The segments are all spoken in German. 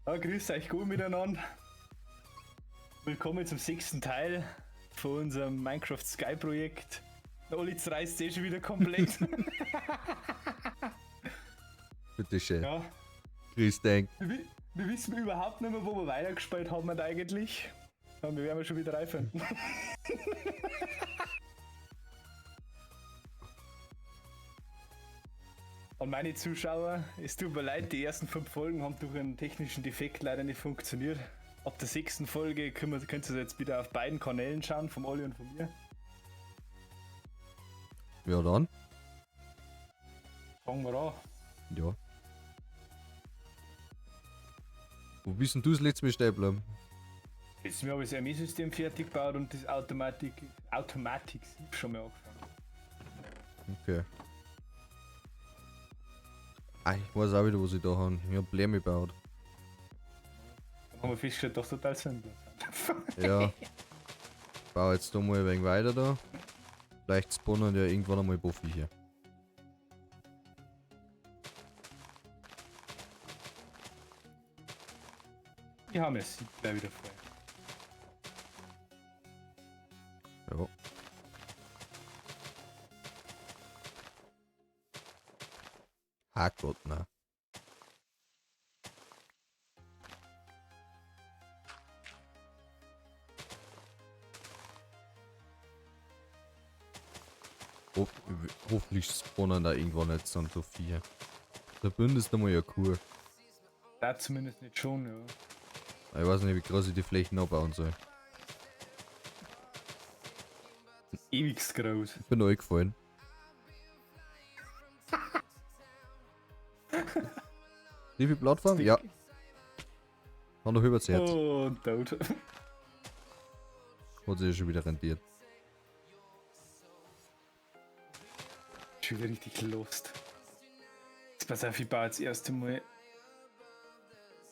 Ja, grüß euch gut miteinander. Willkommen zum 6. Teil von unserem Minecraft Sky Projekt. Der Oli reißt schon wieder komplett. Bitte schön. Ja, Grüß dich. wir wissen überhaupt nicht mehr, wo wir weitergespielt haben eigentlich. Ja, wir werden schon wieder reinfinden. An meine Zuschauer, es tut mir leid, die ersten 5 Folgen haben durch einen technischen Defekt leider nicht funktioniert. Ab der 6. Folge könnt ihr jetzt wieder auf beiden Kanälen schauen, vom Olli und von mir. Ja dann. Fangen wir an. Ja. Wo bist denn du das letzte Mal stehen geblieben? Jetzt habe ich das RME-System fertig gebaut und das Automatik schon mal angefangen. Okay. Ah, ich weiß auch wieder, was ich da habe. Ich hab Lärm gebaut. Dann haben wir festgestellt, dass total sinnlos sind. Ja. Baue jetzt da mal ein wenig weiter da. Vielleicht spawnen ja irgendwann einmal Buffy hier. Die haben es gleich wieder voll. Ja. Hackgott, ne? Hoffentlich spawnen da irgendwann jetzt dann so viel. Der Bünd ist einmal ja cool. Da zumindest nicht schon, ja. Ich weiß nicht, wie groß ich die Flächen abbauen soll. Ewigst groß. Ich bin euch gefallen. Wie viel Plattform? Ja. Hat noch übers Herz. Oh, tot. Hat sich ja schon wieder rentiert. Schon wieder richtig lost. Jetzt pass auf, ich baue jetzt erst einmal.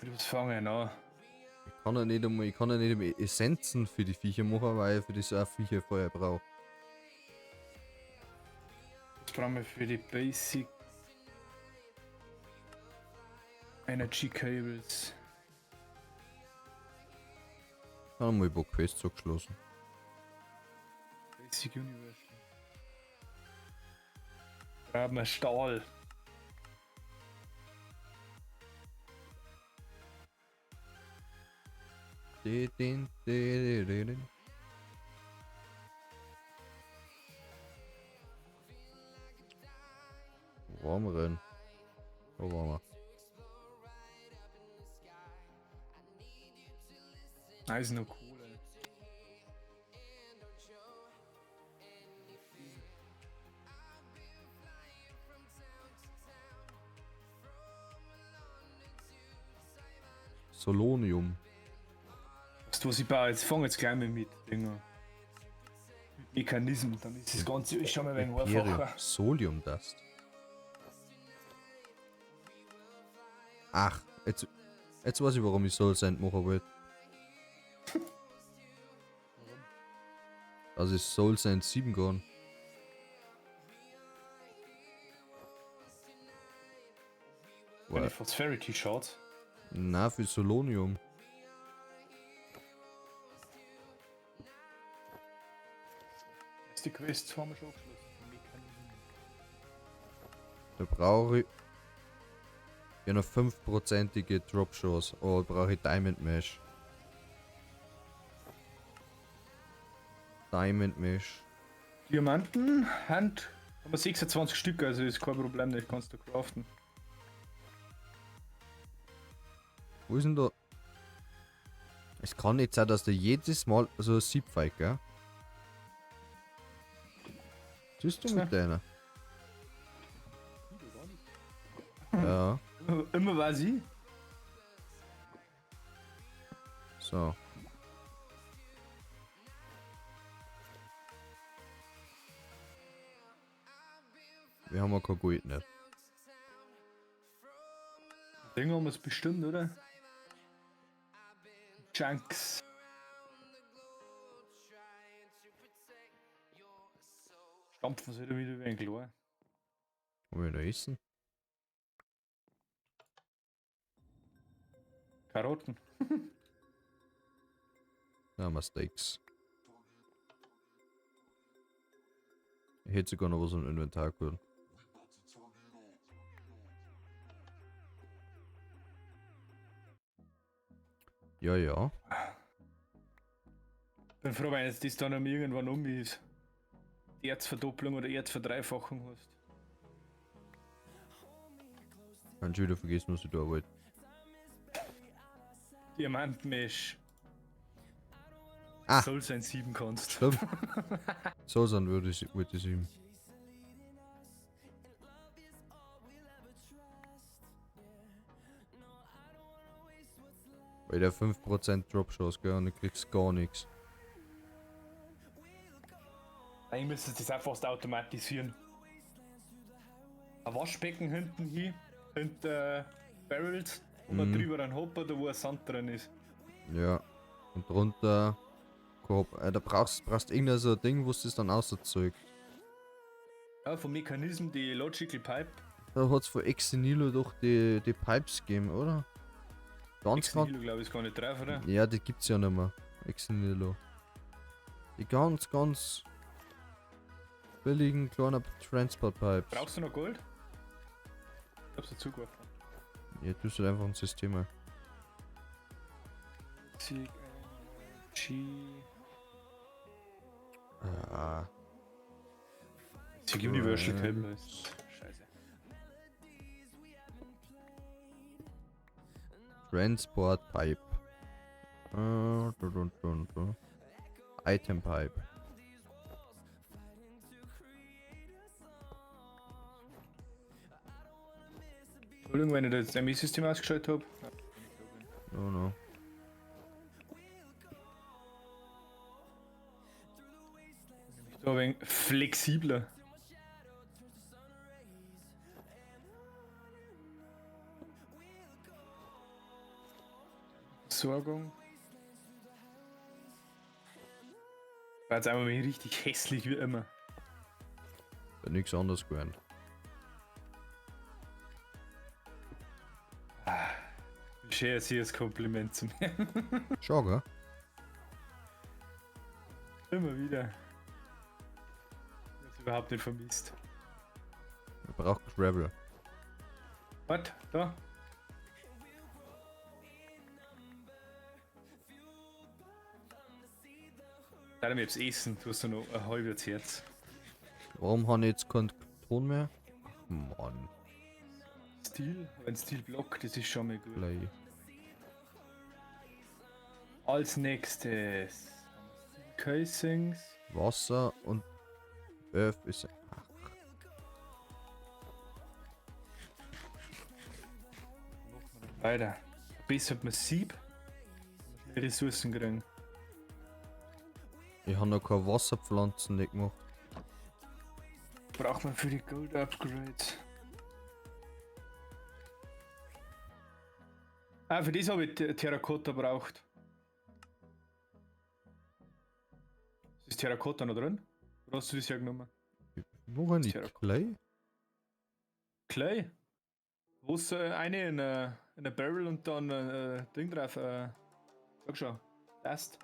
Was fangen an? Ich kann ja nicht einmal Essenzen für die Viecher machen, weil ich für das auch Viecher vorher brauche. Jetzt brauchen wir für die Basic Energy Cables. Dann mal ein paar Quests abgeschlossen. Basic Universal. Brauchen wir Stahl. Wo waren wir denn? Wo waren wir? Eisen und Kohle. Solonium. Weißt du, was ich baue? Jetzt fange jetzt gleich mal mit Dinger. Mit Mechanismen, dann ist das Ganze schon mal ein wenig Imperium. einfacher. Solium Dust. Ach, jetzt weiß ich, warum ich Soul Sand machen will. Das ist Soul Sand 7 geworden. Eine Prosperity Shot. Na, für Solonium. Die Quest haben wir schon abgeschlossen. Da brauche ich ja noch 5%ige Drop Shows. Oh, brauche ich Diamond Mesh. Diamond Mesh. Diamanten, Hand, haben wir 26 Stück, also ist kein Problem, das kannst du craften. Wo ist denn da? Es kann nicht sein, dass da jedes Mal so ein Sieb fällt, gell? Was ist du mit deiner? Ja, Immer weiß ich. so. Wir haben ja kein Gold nicht. Den haben wir es bestimmt, oder? Chunks. Stampfen sie wieder wie ein Klar. Wollen wir da essen? Karotten. Ja, mal Steaks. Ich hätte sogar noch was im Inventar geholt. Ja, ja. Bin froh, wenn jetzt das dann irgendwann um ist. Die Erzverdopplung oder Erzverdreifachung hast. Kann schon wieder vergessen, was ich da wollte. Diamantmesh. Ah. Soll sein 7 kannst. Stimmt. So sein würde ich ihm. Weil der 5% Drop-Chance, gell, und du kriegst gar nichts. Eigentlich müsstest du das auch fast automatisieren. Ein Waschbecken hinten hin, hinter Barrels, und dann drüber ein Hopper, da wo ein Sand drin ist. Ja. Und drunter. Da brauchst irgendein so ein Ding, wo es das dann auserzeugt. Ja, vom Mechanismus, die Logical Pipe. Da hat es von Exenilo doch die Pipes gegeben, oder? Ganz Exenilo, glaube ich, ist gar nicht drauf, oder? Ja, die gibt's ja nicht mehr. Exenilo. Die ganz billigen kleinen Transport Pipes. Brauchst du noch Gold? Ich hab's dazu geworfen. Ja, tust du einfach ein System ein. G. Ah. Sig Universal Cable ist. Scheiße. Transport Pipe. Item Pipe. Entschuldigung, wenn ich das ME-System ausgeschaltet habe. No. Da ein wenig flexibler. Versorgung. War jetzt einmal richtig hässlich wie immer. Ja, nichts anderes gewesen. Wie schön sie als Kompliment zu mir. Schau, gell? Immer wieder. Das überhaupt nicht vermisst. Er braucht Gravel. Was? Da? Da mir jetzt essen, du hast du noch ein halbes Herz. Warum habe ich jetzt keinen Ton mehr? Ach Mann. Stil? Ein Stilblock, das ist schon mal gut. Play. Als nächstes Casings. Wasser und Earth ist. Ach, Weiter. Besser man Sieb. Ressourcen kriegen. ich habe noch keine Wasserpflanzen nicht gemacht. Braucht man für die Gold Upgrades. Ah, für das habe ich Terrakotta braucht. Ist Terrakotta noch drin? Oder hast du das ja genommen? Wo war die Terrakotta. Clay? Clay? Wo ist eine in einer Barrel und dann ein Ding drauf? Sag schon. Dust.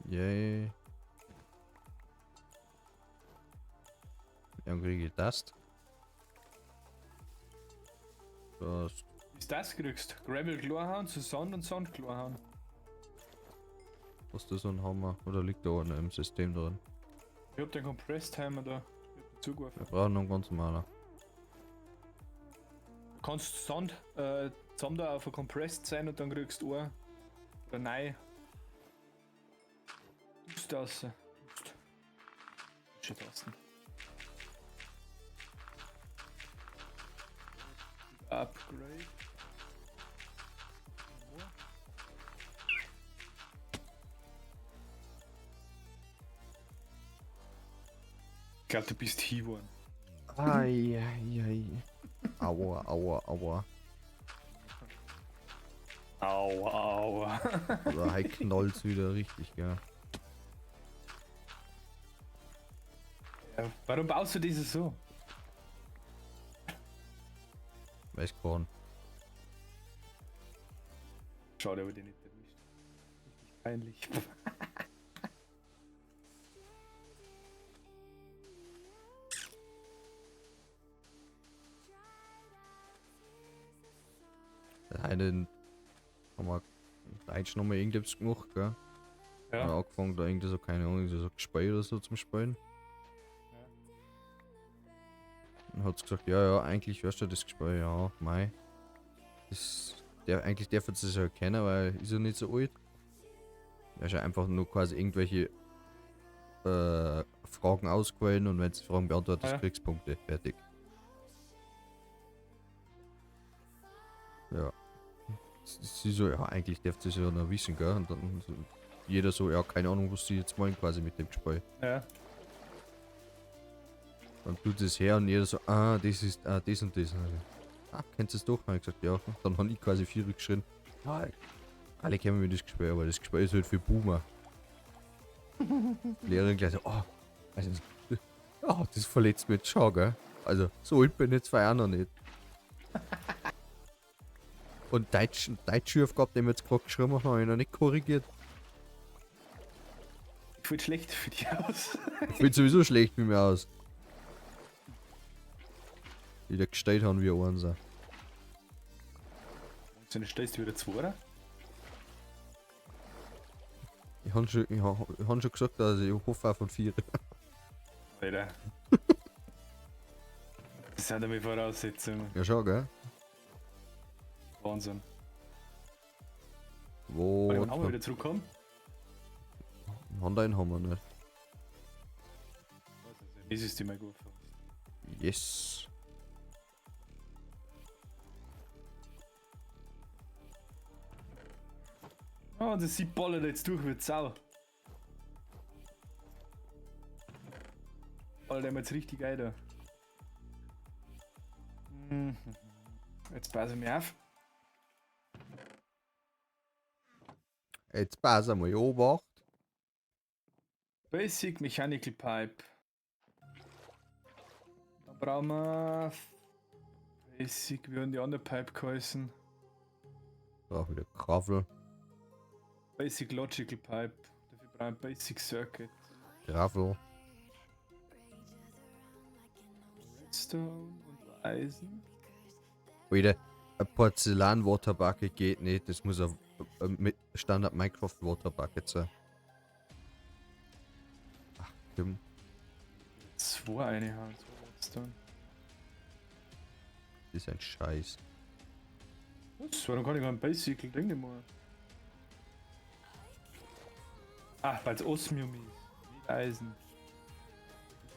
Yay. Dann kriege ich das. Das. Wie du das kriegst? Gravel klarhauen zu Sand und Sand klarhauen. Was ist das so ein Hammer? Oder liegt da einer im System drin? Ich hab den Compressed Hammer da. Ich hab den zugeworfen. Wir brauchen noch einen ganz normaler. Du kannst Sand zusammen da auf ein Compressed sein und dann kriegst du ein oder nein. Dust raus. Shit Tasten. Upgrade. Ich glaube, du bist hier geworden. Ai. Aua. Aua, aua. Also, halt knallt's wieder richtig, gell? Ja, warum baust du dieses so? Weiß gar nicht. Schade, aber die nicht erwischt. Richtig peinlich. Der eine haben wir Deutsch nochmal irgendwas gemacht, gell? Ja. Ja. Angefangen da irgendwie so, keine Ahnung, so gespielt oder so zum Spielen. Und hat gesagt, ja, ja, eigentlich wärst du das gespielt, ja, mei. Eigentlich darf es das ja kennen, weil ist ja nicht so alt. Er ist ja einfach nur quasi irgendwelche Fragen ausgewählt und wenn du Fragen beantwortest, Ja. kriegst du Punkte. Fertig. Ja. Sie so, ja, eigentlich darf das ja noch wissen, gell? Und dann so, jeder so, ja, keine Ahnung, was sie jetzt meinen quasi mit dem Spiel. Ja. Dann tut es her und jeder so, ah, das ist, das und das. Und dann, kennst du es doch? Dann hab ich gesagt, ja. Dann habe ich quasi 4 geschrien. Ja, alle kennen mir das Gespräch, aber das Gespräch ist halt für Boomer. Die Lehrerin gleich so, also, das verletzt mich jetzt schon, gell? Also, so alt bin ich jetzt zwei auch noch nicht. Und Deutsch-Schulaufgabe, den wir jetzt gerade geschrieben haben, habe ich noch nicht korrigiert. Ich fühle schlecht für dich aus. Ich bin sowieso schlecht mit mir aus. Die da gestellt haben wie Einser. Und dann stellst du wieder 2, Ich habe schon gesagt, dass ich hoffe auch von 4. Alter. Das sind meine Voraussetzungen. Ja, schon, gell? Wahnsinn. Wo? Wann haben wir wieder zurückkommen? Honda haben wir nicht. Das ist die mal gut. Yes. Oh, das sieht ballert jetzt durch wie Sau. Alter, der jetzt richtig ein da. Jetzt passe ich mich auf. Jetzt pass einmal, Obacht. Basic Mechanical Pipe. Dann brauchen wir Basic, wie haben die andere Pipe geheißen? Brauch wieder Gravel. Basic Logical Pipe. Dafür brauchen wir Basic Circuit. Gravel. Redstone und Eisen. Alter, ein Porzellan-Waterbucket geht nicht. Das muss ein Standard Minecraft Waterbucket sein. Ach, dumm. 2 eine haben, 2 Redstone. Das ist ein Scheiß. Was? Warum kann ich kein Basic Ding nicht mehr? Ah, weil es Osmium ist. Mit Eisen.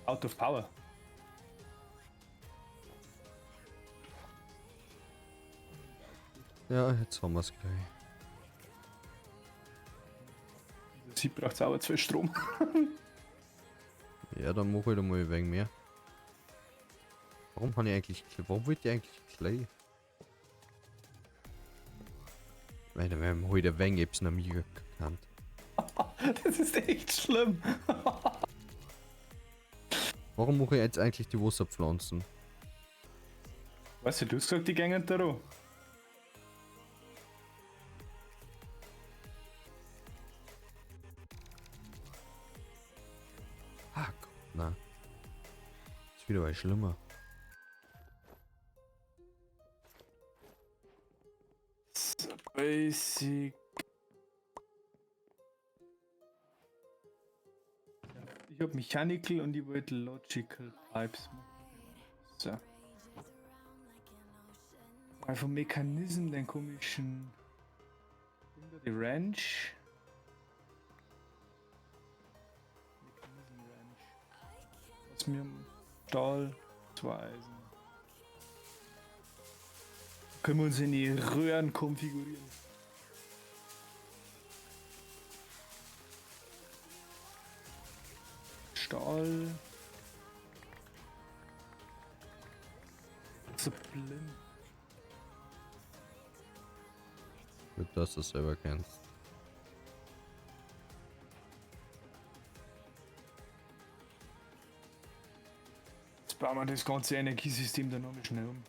Out of Power. Ja, jetzt haben wir es gleich. Sie braucht auch 2 Strom. Ja, dann mach ich da mal ein wenig mehr. Warum wollte ich eigentlich Clay? Weil wir haben heute ein wenig etwas noch mir gekannt. Das ist echt schlimm. Warum mache ich jetzt eigentlich die Wasserpflanzen? Weißt du hast gesagt, die gängen da rum. Ah, Gott, nein. Ist wieder was schlimmer. So, Basic. Ich hab Mechanical und ich wollte Logical Pipes machen. So. Mal vom Mechanism, den komischen. Die Ranch. Mechanism Ranch. Was mir im Stahl, 2 Eisen. Können wir uns in die Röhren konfigurieren. Stahl. So blind. Gut, dass du es selber kennst. bauen wir das ganze Energiesystem dann noch mal schnell um.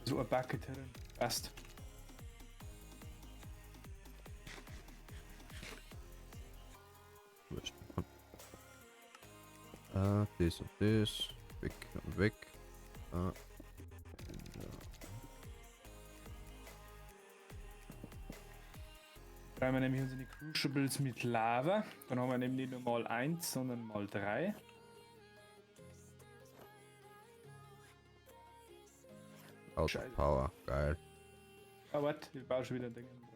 So ein Bucket herin. Passt. Wurscht. Das und das. Weg und weg. Ja. Dann haben wir nämlich unsere Crucibles mit Lava. Dann haben wir nämlich nicht nur mal 1, sondern mal 3. Auto Power, geil. Ah, warte, ich baue schon wieder ein Ding drauf.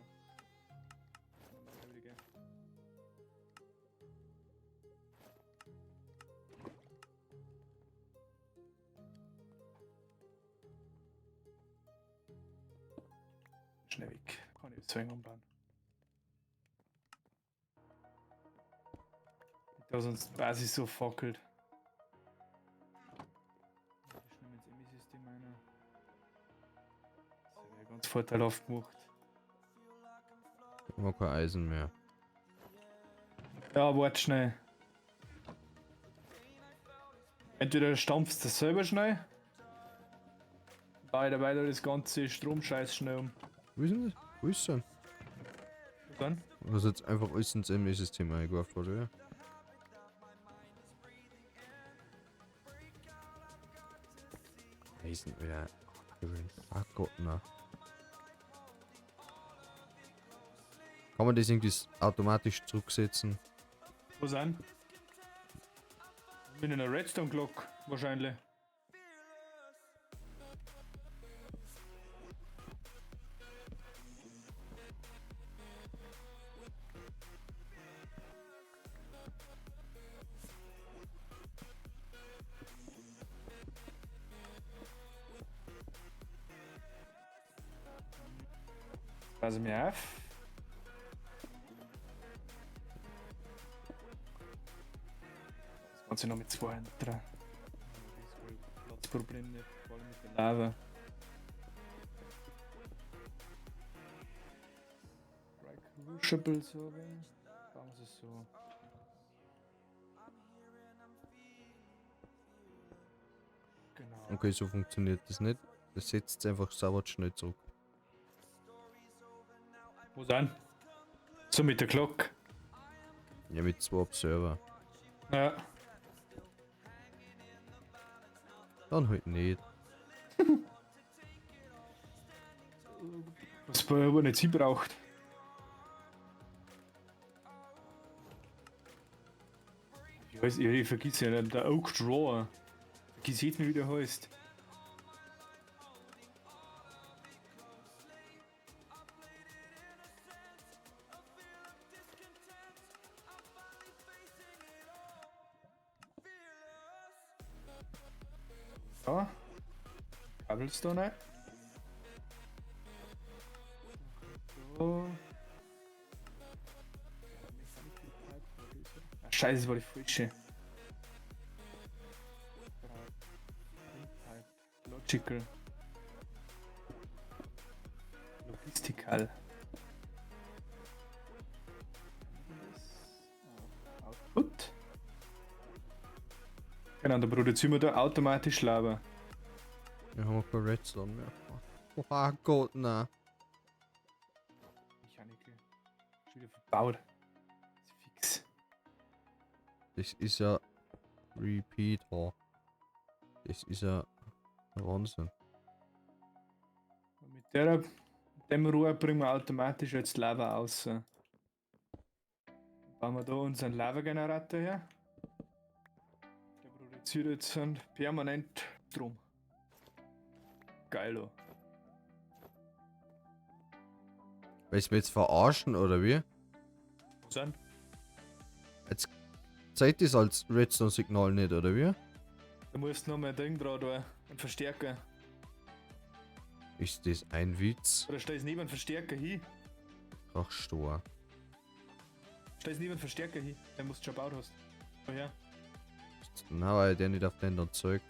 Schnell weg. Kann ich jetzt zwingen umbauen. Da sonst die Basis so fackelt. Ich nehme ins Emmy-System ein. Das wäre ganz vorteilhaft gemacht. Ich habe kein Eisen mehr. Ja, warte schnell. Entweder stampfst du das selber schnell. Baue dabei das ganze Stromscheiß schnell um. Wo ist denn das? Wo ist denn? Und dann? Du hast jetzt einfach alles ins ME-System eingeworfen, oder? Ja? Eisen wieder. Ach Gott, na. Kann man das irgendwie automatisch zurücksetzen? Wo sind? Mit einer Redstone Glock wahrscheinlich. Pass mir auf. Das Ganze noch mit 2 dran. Das ist wohl Platzproblem nicht, vor allem mit der Lava. Crucibles haben. Bauen wir es so. Genau. Okay, so funktioniert das nicht. Das setzt einfach sauber schnell zurück. Wo sind? So mit der Glock. Ja, mit 2 Observer. Ja. Dann halt nicht. Was bei aber nicht sie braucht. Ich vergiss ja nicht, der Oak Drawer. Vergiss jetzt mal, wie der heißt. So. Cobblestone. So. Ah, Scheiße, das war die falsche. Logical. Logistical. Output. Genau, da produzieren wir da automatisch Lava. Wir haben kein Redstone mehr. Oh Gott, na. Mechanik. Schon wieder verbaut. Ist fix. Das ist ja Repeater. Das ist ja Wahnsinn. Und mit dem Rohr bringen wir automatisch jetzt Lava aus. Bauen wir da unseren Lava-Generator her. Der produziert jetzt permanent Strom. Geilo. Willst du mich jetzt verarschen oder wie? Wo sind? Jetzt zeigt das als Redstone-Signal nicht, oder wie? Da musst du noch mal ein Ding dran tun. Einen Verstärker. Ist das ein Witz? Oder stell es neben einen Verstärker hin. Ach, Stor. Stell es neben einen Verstärker hin, den du schon gebaut hast. Woher? Na, weil der nicht auf den dann zeigt.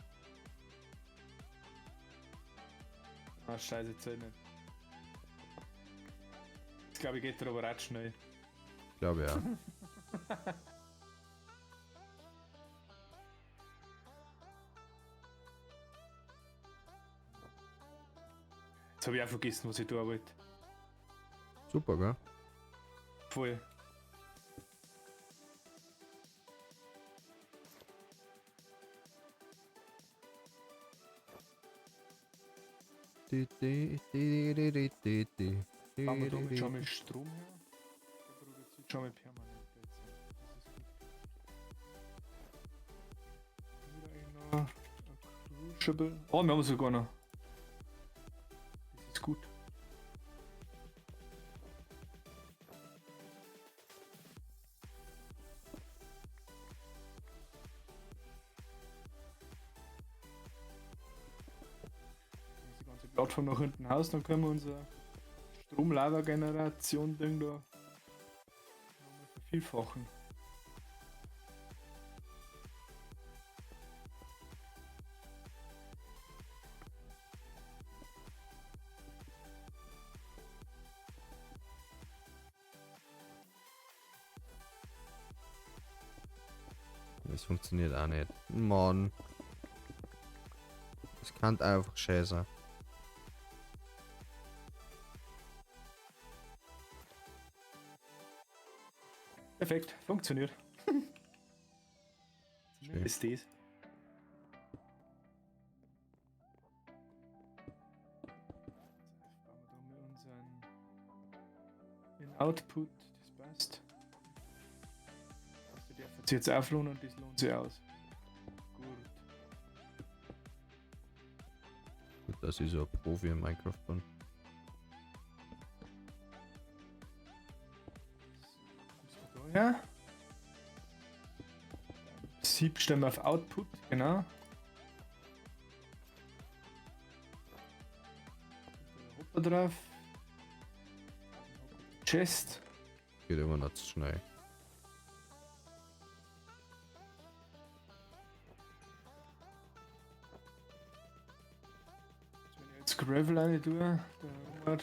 Ah, scheiße, zählt nicht. glaube ich, geht er aber recht schnell. Ich glaube ja. Jetzt habe ich auch vergessen, was ich tun wollte. Super, gell? Voll. Haben wir damit schon mal Strom her? Der produziert schon mal permanent jetzt. Das ist gut. Wieder einer. Crucible. Oh, wir haben sogar noch. Das ist gut. Die ganze Plattform nach hinten aus, dann können wir unser Strom-Lava-Generation-Ding da nochmal vervielfachen. Das funktioniert auch nicht. Mann. Das kann einfach scheiße. Perfekt, funktioniert. Schön. Ist das. Jetzt bauen wir da mal unseren Output, das passt. Also der wird sich jetzt auflohnen und das lohnt sich aus. Gut. Gut, das ist so ein Profi in Minecraft bin. Ja. Sieb stellen wir auf Output, genau. Hopper drauf. Chest. Geht immer noch zu schnell. Wenn ich jetzt Gravel rein tue, dann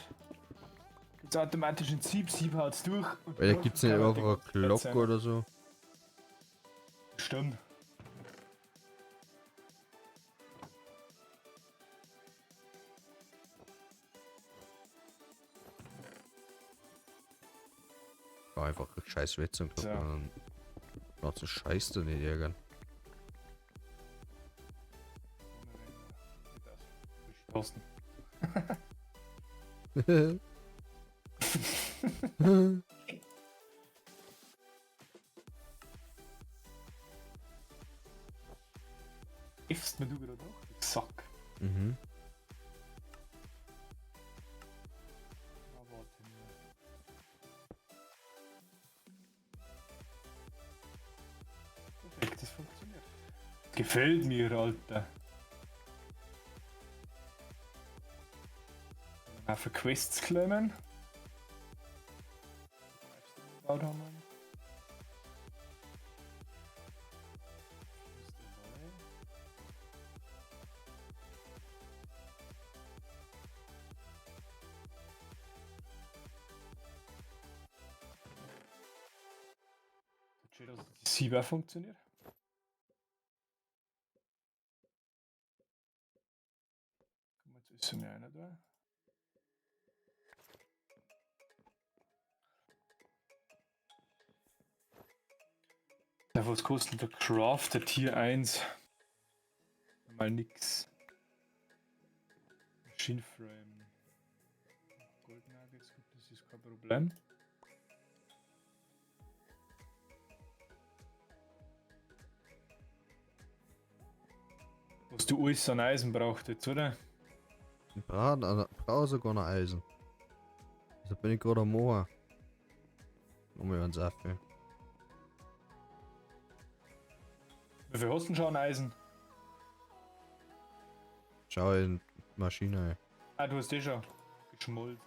gibt es automatisch ein Sieb, Sieb haut's durch. Weil da gibt es nicht einfach eine Glocke oder so. Stimmt. War einfach eine scheiß Wetzung. So. Dann macht so Scheiß da nicht ärgern. Posten. Ifst mir du gerade noch? Sack. Mhm. Na, warte nur. Perfekt, das funktioniert. Gefällt mir, Alter. Auch für Quests klemmen. Gebaut haben wir. Schön, dass die Sieber funktioniert. Komm, jetzt ist mir einer da. Ja, was kostet der Crafter Tier 1? Mal nix. Machine Frame. Gold Nuggets, gut, das ist kein Problem. Was du alles an Eisen braucht jetzt, oder? Ich brauche sogar noch Eisen. Da bin ich gerade am Moor. Nochmal ganz Affe. Wie viel hast du denn schon an Eisen? Schau in die Maschine. Ah, du hast eh schon geschmolzen.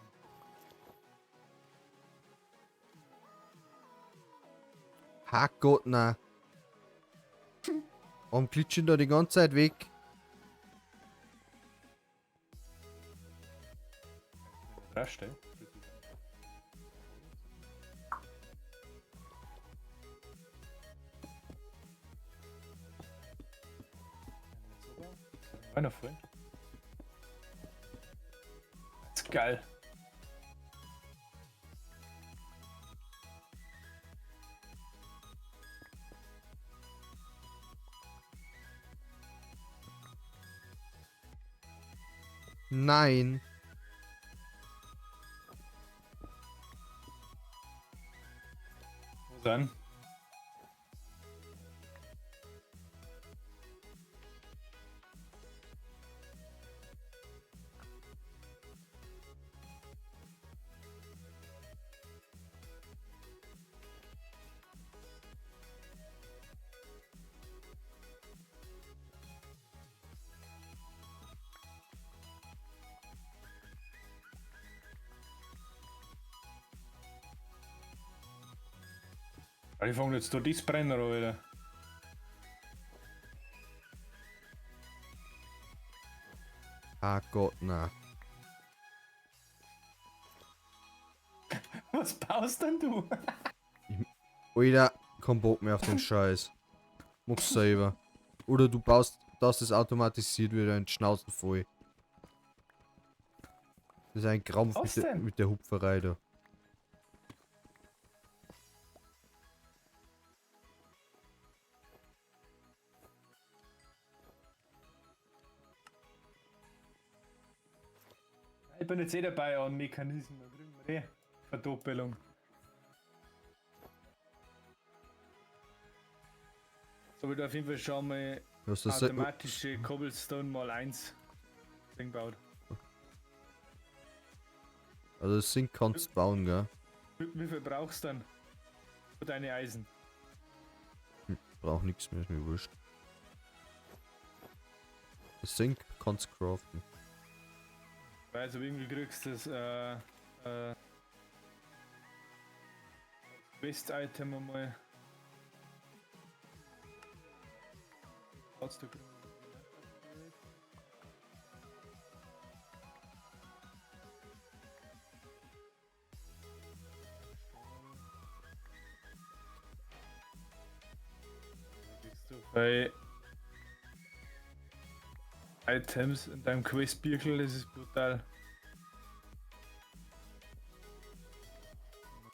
Hackgott, na. Warum glitschen da die ganze Zeit weg? Draufstehen. voll. Das ist geil. Nein. Wo dann? Ich fange jetzt da das Brenner an, wieder. Ah Gott, na. Was baust denn du? Alter, kein Bock mehr auf den Scheiß. Mach's selber. Oder du baust, dass das automatisiert wieder in die Schnauze voll. Das ist ein Krampf Was mit denn? mit der Hupferei da. Ich bin jetzt eh dabei an Mechanismen. Da kriegen wir eh Verdoppelung. So wird auf jeden Fall schon mal Was das automatische Cobblestone mal 1 Ding baut. Also das Sink kannst du bauen, gell? Wie viel brauchst du dann für deine Eisen? Brauch nichts mehr, ist mir wurscht. Das Sink kannst du craften. Also irgendwie kriegst du das Quest-Item einmal. Hast du bei Items in deinem Quest-Birkel, das ist brutal.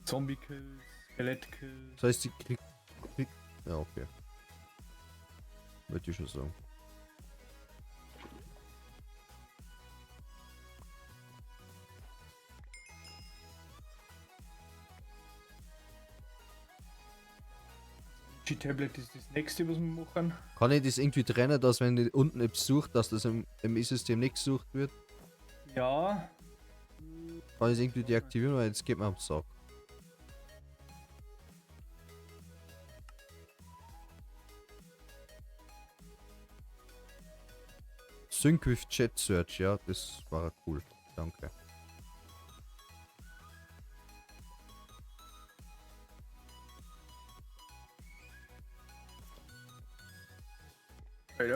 Zombie-Kills, Skelett-Kills. Das heißt, die krieg. Ja, okay. Würde ich schon sagen. G-Tablet ist das nächste, was wir machen. Kann ich das irgendwie trennen, dass wenn ich unten etwas sucht, dass das im E-System nicht gesucht wird? Ja, Kann ich es irgendwie deaktivieren, weil jetzt geht mir am Sack. Sync with Chat Search, ja, das war cool. Danke.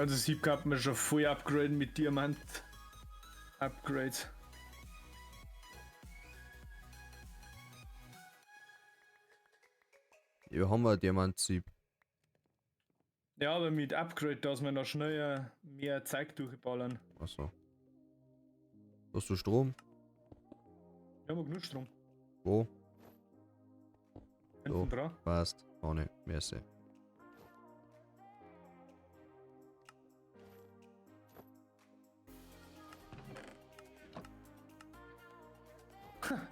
also Sieb kann man schon voll upgraden mit Diamant. Upgrades. Ja, haben wir ein Diamant-Sieb. Ja, aber mit Upgrade, dass wir noch schneller mehr Zeug durchballern. Achso. Hast du Strom? Wir haben genug Strom. Wo? Hinten dran. Passt. Oh ne, merci.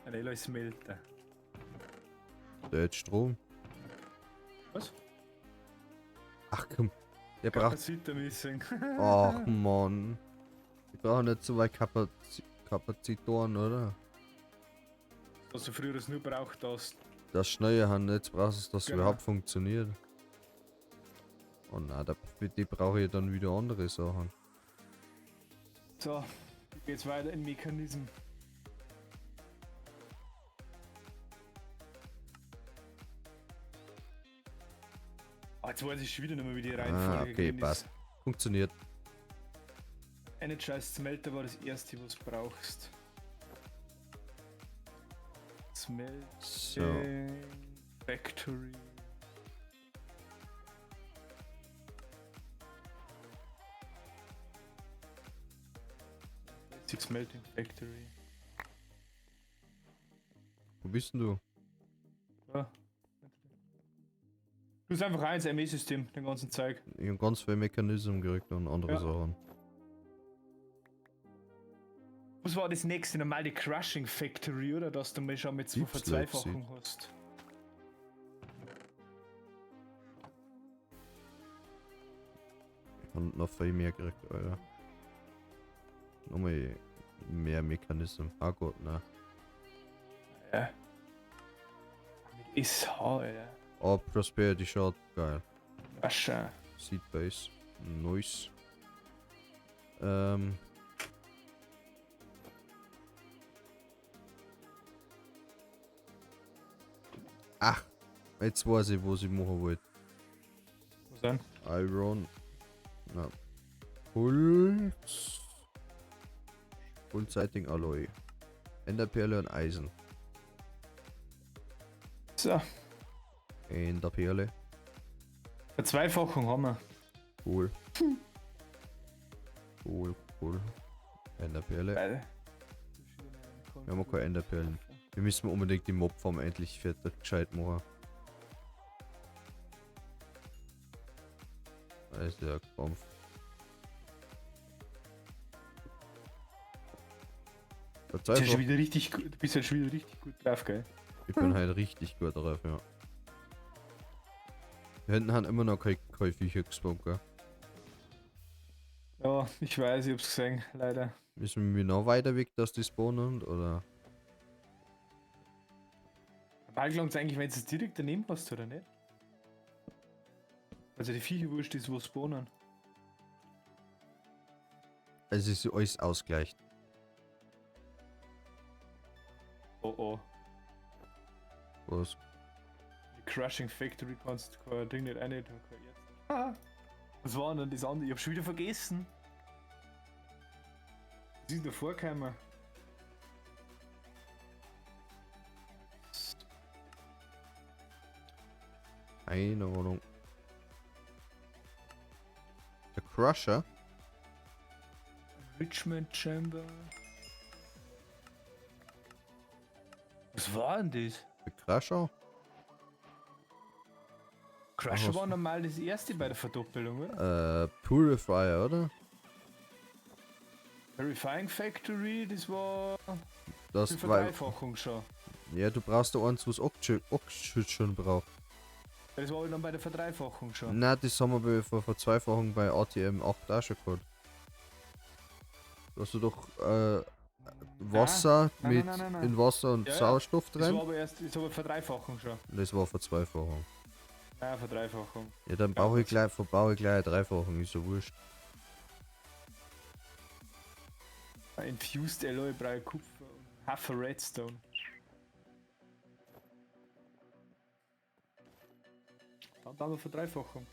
Ein Eloy Smelter. Der hat Strom. Was? Ach komm. Der braucht. Kapaziter missing. Ach Mann. Die brauchen nicht so weit Kapazitoren, oder? Was du früher nur braucht hast. Das Schnelle haben, jetzt brauchst du es, dass es Genau. überhaupt funktioniert. Oh nein, für die brauche ich dann wieder andere Sachen. So, geht's weiter in Mechanismen. Ah, jetzt weiß ich schon wieder nicht mehr, wie die Reihenfolge Ah, okay, gewesen passt. ist. Funktioniert. Energized Smelter war das erste, was du brauchst. Smelting So. Factory. Six Melting Factory. Wo bist denn du? Ja. Du hast einfach eins ME-System, den ganzen Zeug. Ich hab ganz viele Mechanismen gekriegt und andere Ja. Sachen. Was war das nächste? Normal die Crushing Factory, oder? Dass du mal schon mit 2 Deep Slate Verzweifachung hast. Und noch viel mehr gekriegt, Alter. Nochmal mehr Mechanismen. Ah Gott, ne. Ja. Mit SH, Alter. Oh, Prosperity Shot, geil. Ascha. Seed Base, nice. Ach, jetzt weiß ich, was ich machen wollte. Was denn? Iron. Na. Holz. Pulsating Alloy. Enderperle und Eisen. So. Enderperle. Verzweifachung haben wir. Cool. Cool. Enderperle. Geil. Wir haben keine Enderperlen. Wir müssen unbedingt die Mobfarm endlich fertig gescheit machen. Das ist der Kampf. Du bist ja Verzweifach. schon wieder richtig gut, du bist ja schon wieder richtig gut drauf, gell? Ich bin halt richtig gut drauf, ja. Wir hinten haben immer noch keine Viecher gespawnt, gell? Ja, ich weiß, ich hab's gesehen, leider. Müssen wir noch weiter weg, dass die spawnen, oder? Bald langt's eigentlich, wenn du es direkt daneben hast, oder nicht? Also die Viecher wurscht ist, wo spawnen. Es ist alles ausgleicht. Oh oh. Was? Die Crushing Factory kannst du kein Ding nicht rein tun, kein Erz. Ah. Was war denn das andere? Ich hab schon wieder vergessen. Was ist da vorgekommen? Keine Ahnung. Der Crusher? Richmond Chamber. Was war denn das? Der Crusher? Crusher was? war normal das erste bei der Verdoppelung, oder? Purifier, oder? Verifying Factory, das war die Das war. Verdreifachung schon. Ja, du brauchst da eins, was Oxygen schon braucht. Das war dann bei der Verdreifachung schon. Nein, das haben wir vor Verzweifachung bei ATM 8 auch schon gehabt. Da hast du doch Wasser Nein, mit nein. in Wasser und Ja, ja. Sauerstoff Das war drin. aber erst, das war Verdreifachung schon. Das war Verzweifachung. Nein, Verdreifachung. Ja, dann brauche ich gleich eine Dreifachung, ist so wurscht. Infused Alloy, Brei Kupfer und Half a Redstone. Dann haben wir Verdreifachung.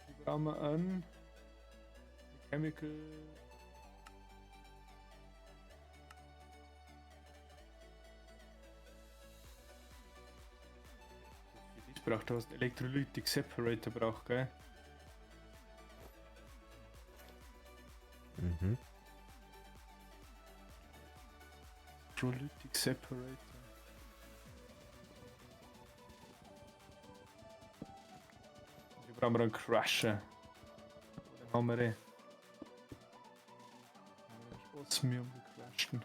Die brauchen wir an. Chemical. Das braucht du hast einen Electrolytic Separator braucht, gell? Mhm. Electrolytic Separator. Hier brauchen wir einen Crusher. Den haben wir den. Osmium gecrushen.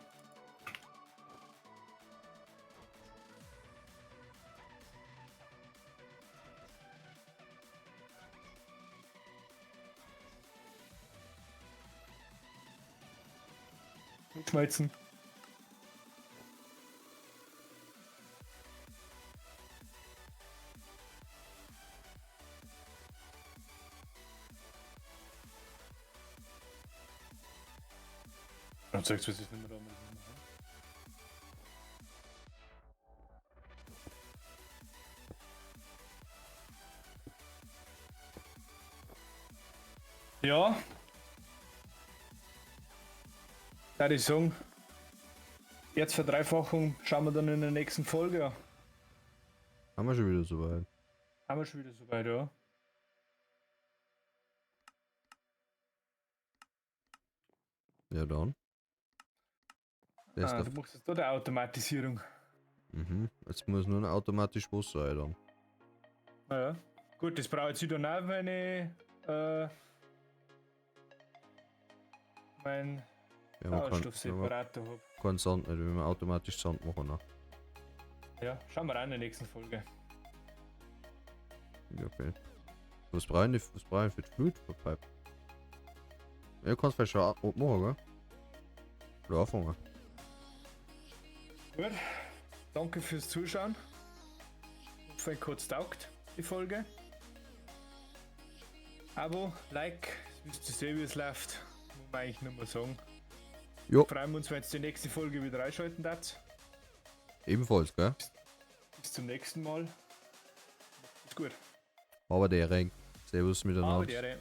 Schmelzen. Dann sagst du, was ist nicht mehr da? Ja. Da die sagen, Erzverdreifachung schauen wir dann in der nächsten Folge an. Haben wir schon wieder soweit. Haben wir schon wieder soweit, ja. Ja, dann. Der ist Ah, der du machst jetzt da der Automatisierung. Jetzt muss nur noch automatisch Wasser rein dann. Naja. Gut, das brauche ich dann auch, wenn ich mein Ja, man kann Sauerstoffseparator habe. keinen Sand nicht, wenn wir automatisch Sand machen. Auch. Ja, schauen wir an in der nächsten Folge. Ja, okay. Was brauche ich für die Flutpipe? Ja, du kannst vielleicht schon abmachen, gell? Oder anfangen. Gut, danke fürs Zuschauen. Ich hoffe, kurz taugt die Folge. Abo, Like, wisst ihr sehen, wie es läuft. Muss man eigentlich nur mal sagen. Jo. Freuen wir uns, wenn ihr die nächste Folge wieder einschalten darf. Ebenfalls, gell? Bis zum nächsten Mal. Ist gut. Aber der Ring. Servus miteinander. Aber die Ehre.